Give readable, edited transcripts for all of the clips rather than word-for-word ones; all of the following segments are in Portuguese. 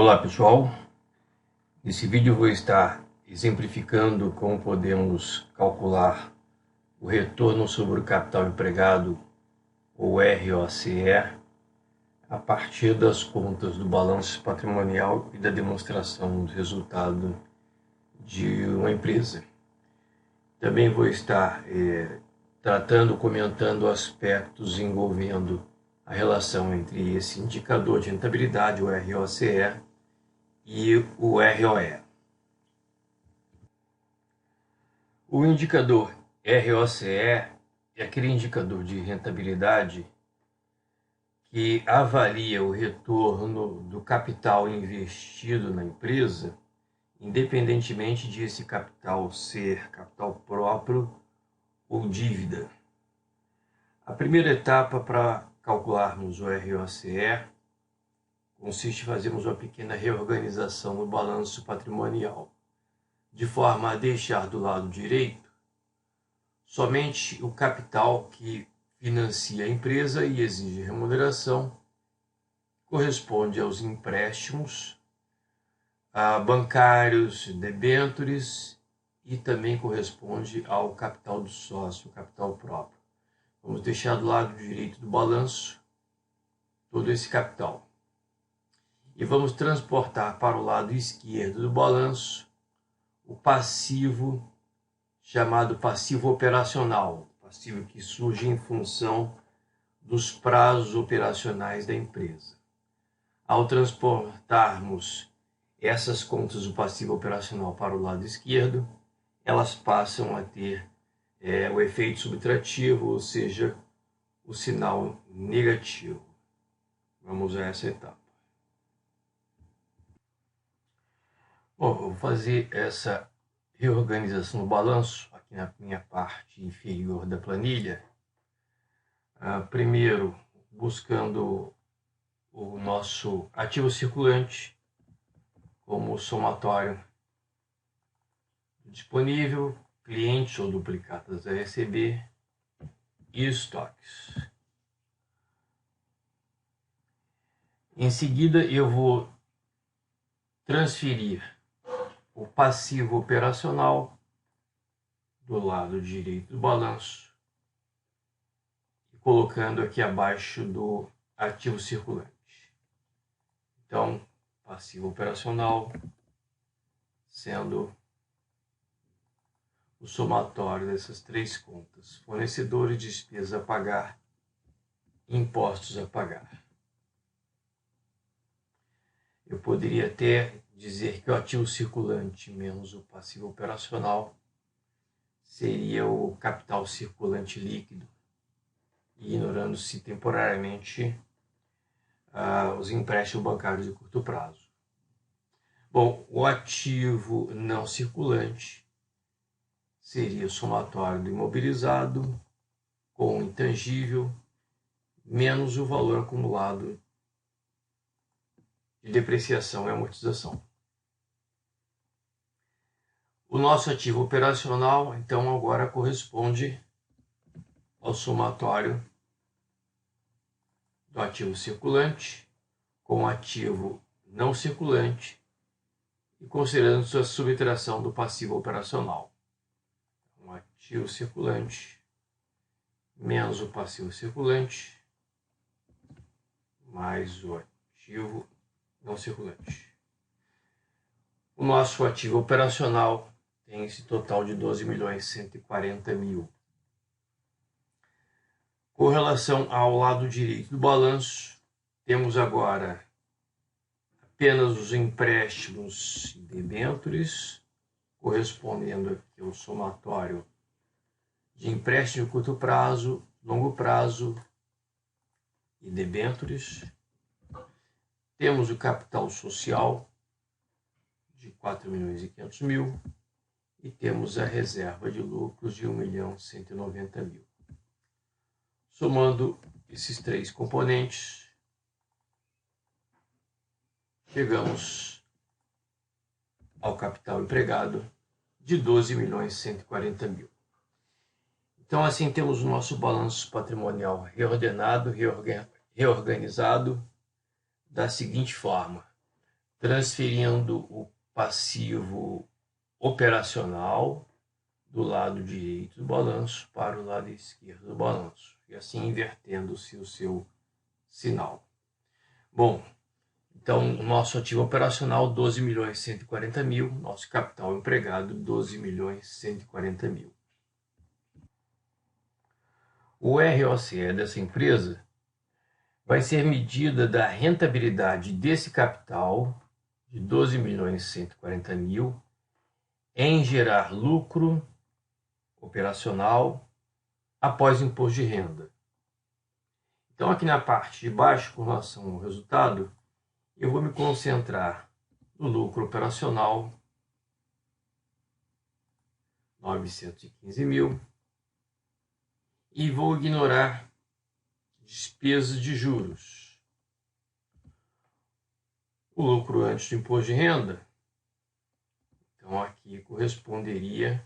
Olá pessoal, nesse vídeo eu vou estar exemplificando como podemos calcular o retorno sobre o capital empregado, ou ROCE, a partir das contas do balanço patrimonial e da demonstração do resultado de uma empresa. Também vou estar comentando aspectos envolvendo a relação entre esse indicador de rentabilidade, o ROCE, e o ROE. O indicador ROCE é aquele indicador de rentabilidade que avalia o retorno do capital investido na empresa, independentemente de esse capital ser capital próprio ou dívida. A primeira etapa para calcularmos o ROCE consiste em fazermos uma pequena reorganização no balanço patrimonial, de forma a deixar do lado direito somente o capital que financia a empresa e exige remuneração, corresponde aos empréstimos bancários, debêntures, e também corresponde ao capital do sócio, o capital próprio. Vamos deixar do lado direito do balanço todo esse capital. E vamos transportar para o lado esquerdo do balanço o passivo, chamado passivo operacional, passivo que surge em função dos prazos operacionais da empresa. Ao transportarmos essas contas do passivo operacional para o lado esquerdo, elas passam a ter o efeito subtrativo, ou seja, o sinal negativo. Vamos a essa etapa. Bom, eu vou fazer essa reorganização do balanço aqui na minha parte inferior da planilha. Primeiro, buscando o nosso ativo circulante como somatório disponível, clientes ou duplicatas a receber e estoques. Em seguida, eu vou transferir o passivo operacional do lado direito do balanço e colocando aqui abaixo do ativo circulante. Então, passivo operacional sendo o somatório dessas três contas: fornecedores, despesas a pagar, impostos a pagar. Eu poderia até dizer que o ativo circulante menos o passivo operacional seria o capital circulante líquido, ignorando-se temporariamente os empréstimos bancários de curto prazo. Bom, o ativo não circulante seria o somatório do imobilizado com o intangível menos o valor acumulado de depreciação e amortização. O nosso ativo operacional, então, agora corresponde ao somatório do ativo circulante com o ativo não circulante e considerando sua subtração do passivo operacional. O ativo circulante menos o passivo circulante mais o ativo não circulante. O nosso ativo operacional tem esse total de 12.140.000. Com relação ao lado direito do balanço, temos agora apenas os empréstimos e debêntures, correspondendo aqui ao somatório de empréstimo de curto prazo, longo prazo e debêntures. Temos o capital social de 4.500.000 e temos a reserva de lucros de 1.190.000. Somando esses três componentes, chegamos ao capital empregado de 12.140.000. Então, assim, temos o nosso balanço patrimonial reordenado, reorganizado da seguinte forma: transferindo o passivo operacional do lado direito do balanço para o lado esquerdo do balanço, e assim invertendo-se o seu sinal. Bom, então o nosso ativo operacional 12.140.000, nosso capital empregado 12.140.000. O ROCE dessa empresa vai ser medida da rentabilidade desse capital de 12.140.000 em gerar lucro operacional após imposto de renda. Então, aqui na parte de baixo, com relação ao resultado, eu vou me concentrar no lucro operacional, 915.000, e vou ignorar despesas de juros. O lucro antes do imposto de renda, então aqui corresponderia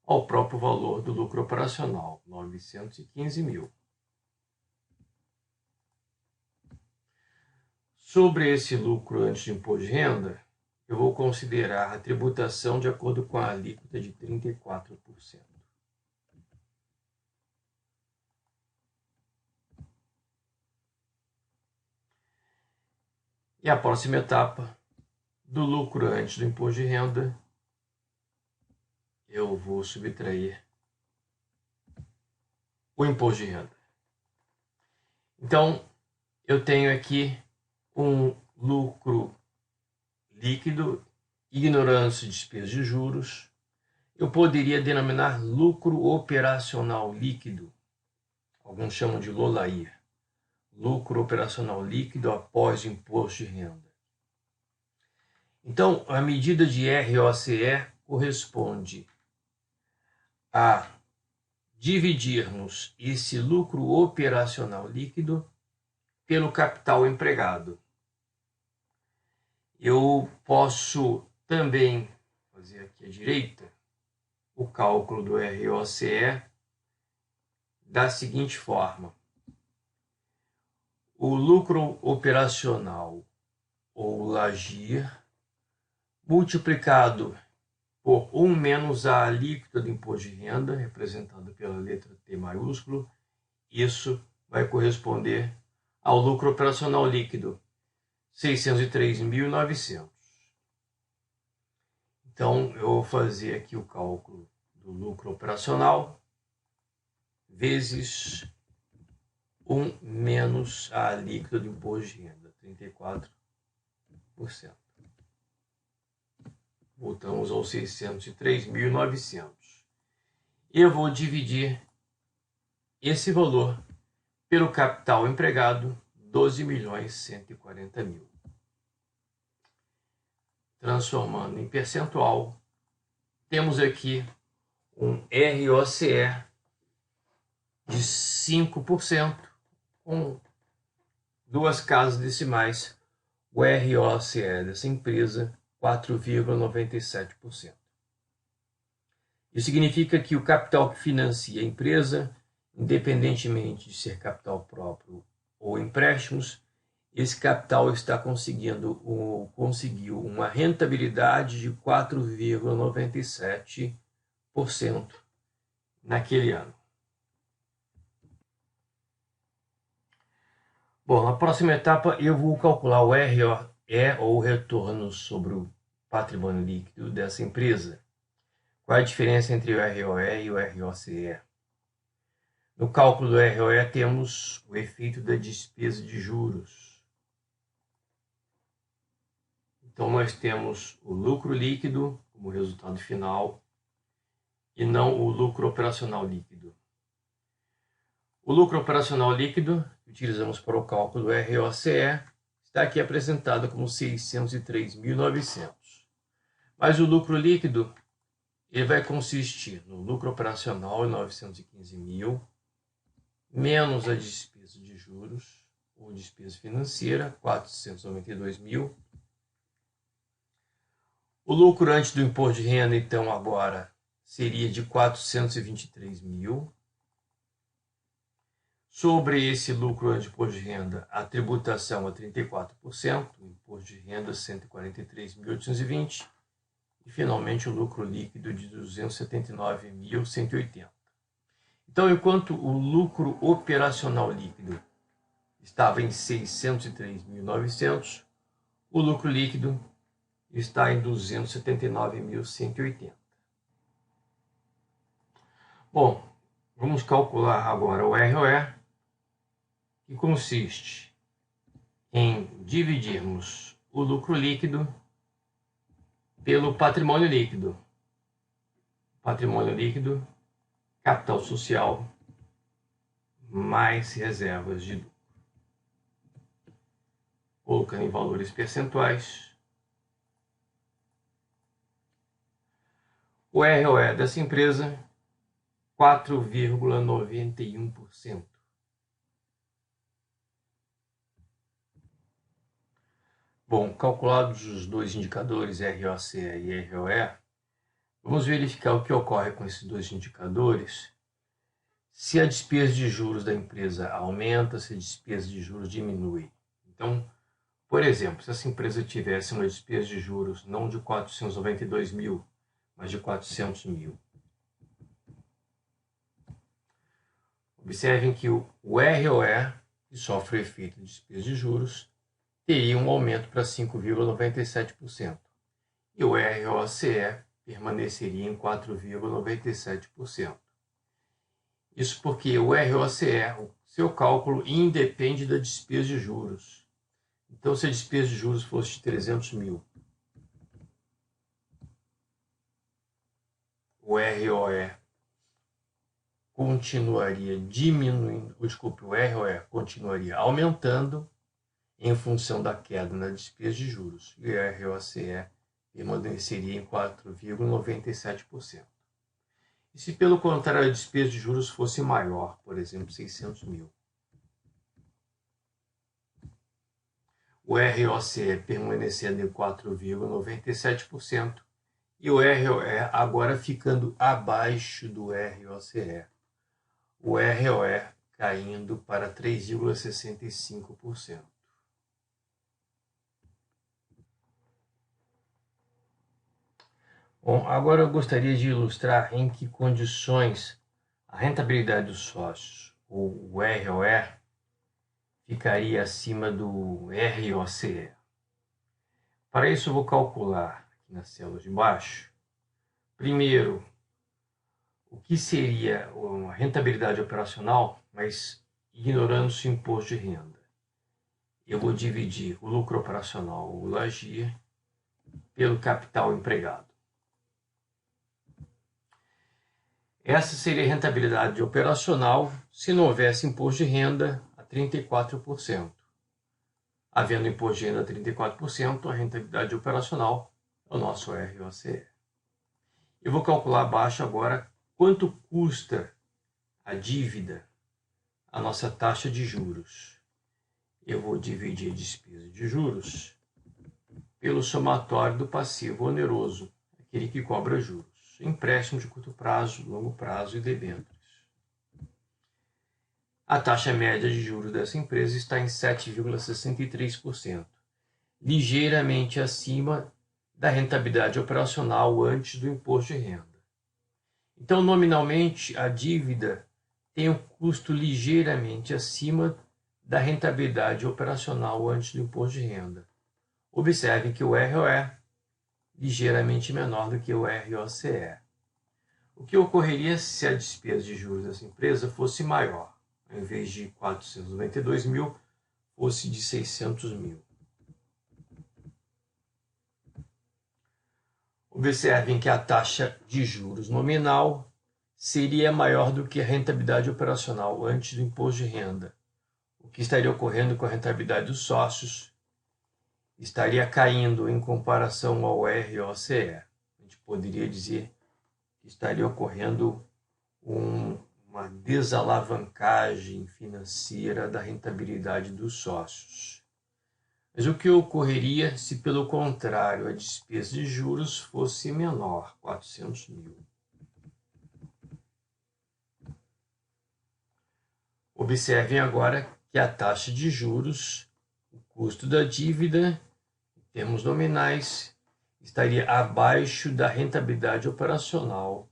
ao próprio valor do lucro operacional, 915.000. Sobre esse lucro antes do imposto de renda, eu vou considerar a tributação de acordo com a alíquota de 34%. E a próxima etapa, do lucro antes do imposto de renda, eu vou subtrair o imposto de renda. Então, eu tenho aqui um lucro líquido, ignorando despesas de juros. Eu poderia denominar lucro operacional líquido. Alguns chamam de LOLAI. Lucro operacional líquido após o imposto de renda. Então, a medida de ROCE corresponde a dividirmos esse lucro operacional líquido pelo capital empregado. Eu posso também fazer aqui à direita o cálculo do ROCE da seguinte forma. O lucro operacional, ou LAGIR, multiplicado por 1 menos a alíquota do imposto de renda, representada pela letra T maiúsculo, isso vai corresponder ao lucro operacional líquido, 603.900. Então, eu vou fazer aqui o cálculo do lucro operacional vezes 1 menos a alíquota do imposto de renda, 34%. Voltamos aos 603.900. Eu vou dividir esse valor pelo capital empregado, 12.140.000. Transformando em percentual, temos aqui um ROCE de 5%, com duas casas decimais, o ROCE dessa empresa, 4,97%. Isso significa que o capital que financia a empresa, independentemente de ser capital próprio ou empréstimos, esse capital está conseguiu uma rentabilidade de 4,97% naquele ano. Bom, na próxima etapa eu vou calcular o ROE, ou retorno sobre o patrimônio líquido dessa empresa. Qual é a diferença entre o ROE e o ROCE? No cálculo do ROE temos o efeito da despesa de juros. Então nós temos o lucro líquido como resultado final e não o lucro operacional líquido. O lucro operacional líquido que utilizamos para o cálculo do ROCE está aqui apresentado como 603.900. Mas o lucro líquido ele vai consistir no lucro operacional, 915.000, menos a despesa de juros ou despesa financeira, 492.000. O lucro antes do imposto de renda, então, agora seria de 423.000. Sobre esse lucro antes de imposto de renda, a tributação é 34%, o imposto de renda 143.820 e finalmente o lucro líquido de 279.180. Então, enquanto o lucro operacional líquido estava em 603.900, o lucro líquido está em 279.180. Bom, vamos calcular agora o ROE, que consiste em dividirmos o lucro líquido pelo patrimônio líquido. Patrimônio líquido, capital social, mais reservas de lucro. Colocando em valores percentuais, o ROE dessa empresa, 4,91%. Bom, calculados os dois indicadores, ROCE e ROE, vamos verificar o que ocorre com esses dois indicadores. Se a despesa de juros da empresa aumenta, se a despesa de juros diminui. Então, por exemplo, se essa empresa tivesse uma despesa de juros não de 492 mil, mas de 400 mil. Observem que o ROE, que sofre o efeito de despesa de juros, teria um aumento para 5,97%. E o ROCE permaneceria em 4,97%. Isso porque o ROCE, o seu cálculo, independe da despesa de juros. Então, se a despesa de juros fosse de 300 mil, o ROE continuaria diminuindo, o ROE continuaria aumentando em função da queda na despesa de juros. E o ROCE permaneceria em 4,97%. E se, pelo contrário, a despesa de juros fosse maior, por exemplo, 600 mil, o ROCE permanecendo em 4,97% e o ROE agora ficando abaixo do ROCE. O ROE caindo para 3,65%. Bom, agora eu gostaria de ilustrar em que condições a rentabilidade dos sócios, ou o ROE, ficaria acima do ROCE. Para isso, eu vou calcular aqui nas células de baixo, primeiro, o que seria uma rentabilidade operacional, mas ignorando-se o imposto de renda. Eu vou dividir o lucro operacional, o LAGIR, pelo capital empregado. Essa seria a rentabilidade operacional se não houvesse imposto de renda a 34%. Havendo imposto de renda a 34%, a rentabilidade operacional é o nosso ROCE. Eu vou calcular abaixo agora quanto custa a dívida, a nossa taxa de juros. Eu vou dividir a despesa de juros pelo somatório do passivo oneroso, aquele que cobra juros. Empréstimos de curto prazo, longo prazo e debêntures. A taxa média de juros dessa empresa está em 7,63%, ligeiramente acima da rentabilidade operacional antes do imposto de renda. Então, nominalmente, a dívida tem um custo ligeiramente acima da rentabilidade operacional antes do imposto de renda. Observe que o ROE é ligeiramente menor do que o ROCE. O que ocorreria se a despesa de juros dessa empresa fosse maior? Ao invés de 492 mil, fosse de 600 mil. Observem que a taxa de juros nominal seria maior do que a rentabilidade operacional antes do imposto de renda. O que estaria ocorrendo com a rentabilidade dos sócios estaria caindo em comparação ao ROCE. A gente poderia dizer que estaria ocorrendo uma desalavancagem financeira da rentabilidade dos sócios. Mas o que ocorreria se, pelo contrário, a despesa de juros fosse menor, 400 mil? Observem agora que a taxa de juros, o custo da dívida, em termos nominais, estaria abaixo da rentabilidade operacional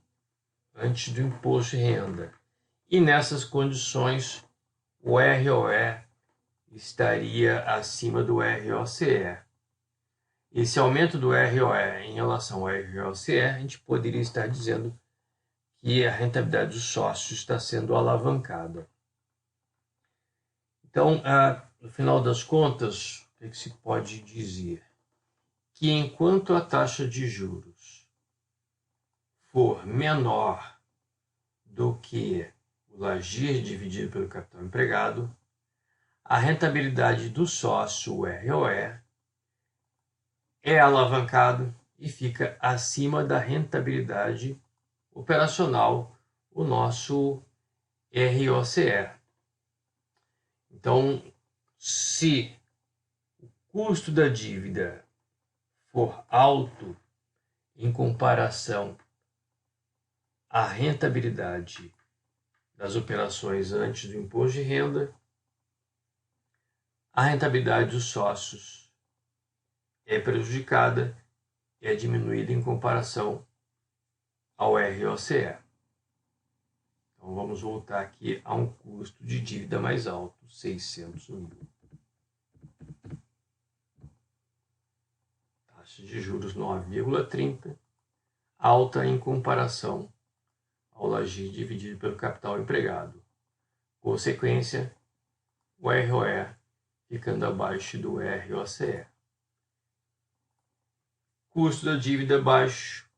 antes do imposto de renda. E nessas condições, o ROE estaria acima do ROCE. Esse aumento do ROE em relação ao ROCE, a gente poderia estar dizendo que a rentabilidade dos sócios está sendo alavancada. Então, no final das contas, o que se pode dizer? Que enquanto a taxa de juros for menor do que o LAGIR dividido pelo capital empregado, a rentabilidade do sócio, o ROE, é alavancado e fica acima da rentabilidade operacional, o nosso ROCE. Então, se o custo da dívida for alto em comparação à rentabilidade das operações antes do imposto de renda, a rentabilidade dos sócios é prejudicada, é diminuída em comparação ao ROCE. Então vamos voltar aqui a um custo de dívida mais alto, 600 mil. Taxa de juros 9,30, alta em comparação ao LAGIR dividido pelo capital empregado. Consequência, o ROE ficando abaixo do ROCE. Custo da dívida baixo,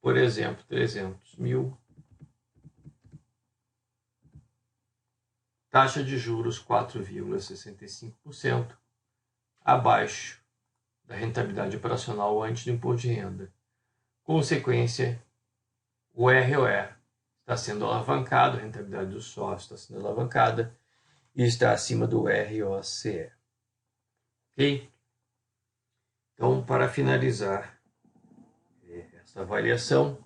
por exemplo, 300 mil. Taxa de juros 4,65%, abaixo da rentabilidade operacional antes do imposto de renda. Consequência, o ROE está sendo alavancado, a rentabilidade do sócio está sendo alavancada e está acima do ROCE. Ok? Então, para finalizar essa avaliação,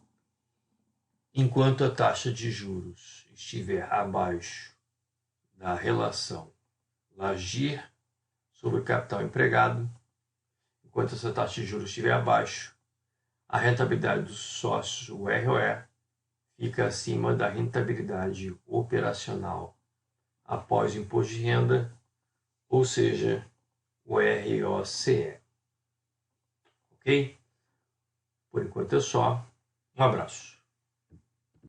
enquanto a taxa de juros estiver abaixo da relação LAGIR sobre o capital empregado, enquanto essa taxa de juros estiver abaixo, a rentabilidade dos sócios, o ROE, fica acima da rentabilidade operacional após o imposto de renda, ou seja, o ROCE. Ok? Por enquanto é só. Um abraço.